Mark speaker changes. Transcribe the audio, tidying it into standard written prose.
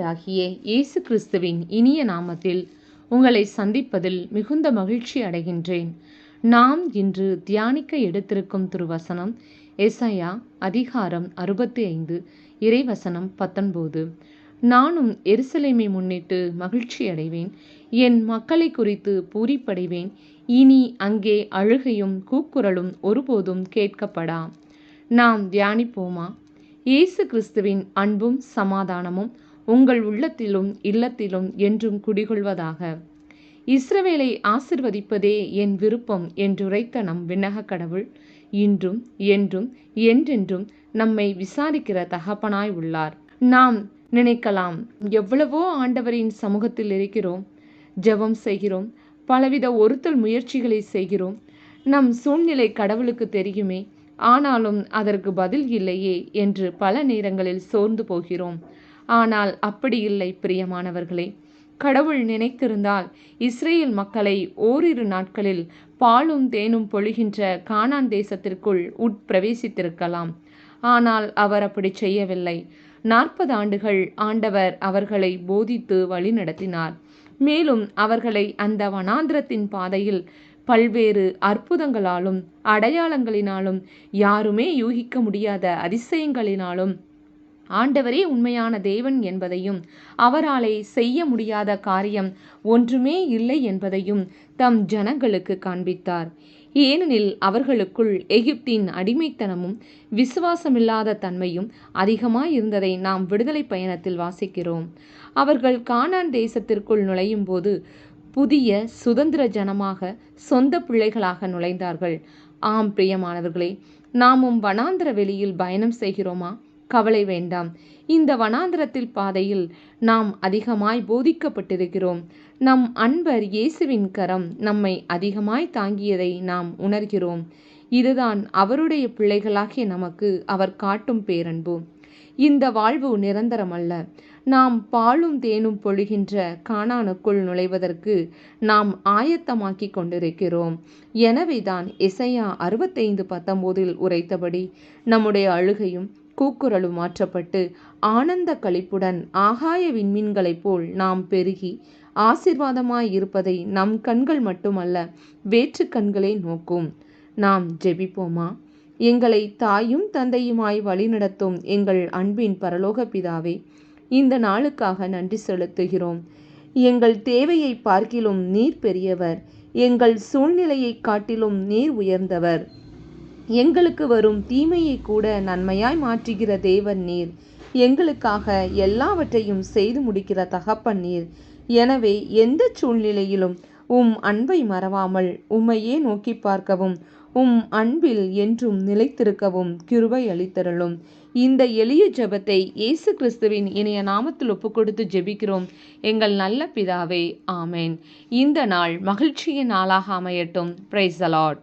Speaker 1: ஆண்டவராகிய இயேசு கிறிஸ்துவின் இனிய நாமத்தில் உங்களை சந்திப்பதில் மிகுந்த மகிழ்ச்சி அடைகின்றேன். நாம் இன்று தியானிக்க எடுத்திருக்கும் திருவசனம் எசாயா அதிகாரம் 65 இறைவசனம் 19. நானும் எருசலேமை முன்னிட்டு மகிழ்ச்சி அடைவேன், என் மக்களை குறித்து பூரிப்படைவேன். இனி அங்கே அழுகையும் கூக்குரலும் ஒருபோதும் கேட்கப்படா. நாம் தியானிப்போமா? இயேசு கிறிஸ்துவின் அன்பும் சமாதானமும் உங்கள் உள்ளத்திலும் இல்லத்திலும் என்றும் குடிகொள்வதாக. இஸ்ரவேலை ஆசிர்வதிப்பதே என் விருப்பம் என்றுரைத்த நம் விண்ணக கடவுள் இன்றும் என்றும் என்றென்றும் நம்மை விசாரிக்கிற தகப்பனாய் உள்ளார். நாம் நினைக்கலாம், எவ்வளவோ ஆண்டவரின் சமூகத்தில் இருக்கிறோம், ஜெபம் செய்கிறோம், பலவித ஒருத்தல் முயற்சிகளை செய்கிறோம், நம் சூழ்நிலை கடவுளுக்கு தெரியுமே, ஆனாலும் அதற்கு பதில் இல்லையே என்று பல நேரங்களில் சோர்ந்து போகிறோம். ஆனால் அப்படி இல்லை பிரியமானவர்களே. கடவுள் நினைத்திருந்தால் இஸ்ரேல் மக்களை ஓரிரு நாட்களில் பாலும் தேனும் பொழிகின்ற கானான் தேசத்திற்குள் உட்பிரவேசித்திருக்கலாம். ஆனால் அவர் அப்படி செய்யவில்லை. 40 ஆண்டுகள் ஆண்டவர் அவர்களை போதித்து வழிநடத்தினார். மேலும் அவர்களை அந்த வனாந்திரத்தின் பாதையில் பல்வேறு அற்புதங்களாலும் அடையாளங்களினாலும் யாருமே யூகிக்க முடியாத அதிசயங்களினாலும் ஆண்டவரே உண்மையான தேவன் என்பதையும் அவராலே செய்ய முடியாத காரியம் ஒன்றுமே இல்லை என்பதையும் தம் ஜனங்களுக்கு காண்பித்தார். ஏனெனில் அவர்களுக்குள் எகிப்தின் அடிமைத்தனமும் விசுவாசமில்லாத தன்மையும் அதிகமாயிருந்ததை நாம் விடுதலை பயணத்தில் வாசிக்கிறோம். அவர்கள் கானான் தேசத்திற்குள் நுழையும் போது புதிய சுதந்திர ஜனமாக சொந்த பிள்ளைகளாக நுழைந்தார்கள். ஆம் பிரியமானவர்களே, நாமும் வனாந்திர வெளியில் பயணம் செய்கிறோமா? கவலை வேண்டாம். இந்த வனாந்திரத்தில் பாதையில் நாம் அதிகமாய் போதிக்கப்பட்டிருக்கிறோம். நம் அன்பர் இயேசுவின் கரம் நம்மை அதிகமாய் தாங்கியதை நாம் உணர்கிறோம். இதுதான் அவருடைய பிள்ளைகளாகிய நமக்கு அவர் காட்டும் பேரன்பு. இந்த வாழ்வு நிரந்தரமல்ல. நாம் பாலும் தேனும் பொழிகின்ற கானானுக்குள் நுழைவதற்கு நாம் ஆயத்தமாக்கி கொண்டிருக்கிறோம். எனவேதான் எசாயா 65:19 உரைத்தபடி நம்முடைய அழுகையும் கூக்குரலும் மாற்றப்பட்டு ஆனந்த களிப்புடன் ஆகாய விண்மீன்களைப் போல் நாம் பெருகி ஆசீர்வாதமாய் இருப்பதை நம் கண்கள் மட்டுமல்ல, வேற்று கண்களே நோக்கும். நாம் ஜெபிப்போமா? எங்களை தாயும் தந்தையுமாய் வழிநடத்தும் எங்கள் அன்பின் பரலோக பிதாவே, இந்த நாளுக்காக நன்றி செலுத்துகிறோம். எங்கள் தேவையை பார்க்கிலும் நீர் பெரியவர், எங்கள் சூழ்நிலையை காட்டிலும் நீர் உயர்ந்தவர். எங்களுக்கு வரும் தீமையை கூட நன்மையாய் மாற்றுகிற தேவன் நீர். எங்களுக்காக எல்லாவற்றையும் செய்து முடிக்கிற தகப்பன் நீர். எனவே எந்த சூழ்நிலையிலும் அன்பை மறவாமல் உம்மையே நோக்கி பார்க்கவும், அன்பில் என்றும் நிலைத்திருக்கவும் கிருபை அளித்தருளும். இந்த எளிய ஜெபத்தை இயேசு கிறிஸ்துவின் இனிய நாமத்தில் ஒப்புக்கொடுத்து ஜெபிக்கிறோம் எங்கள் நல்ல பிதாவே, ஆமேன். இந்த நாள் மகிழ்ச்சியின் நாளாக அமையட்டும். Praise the Lord.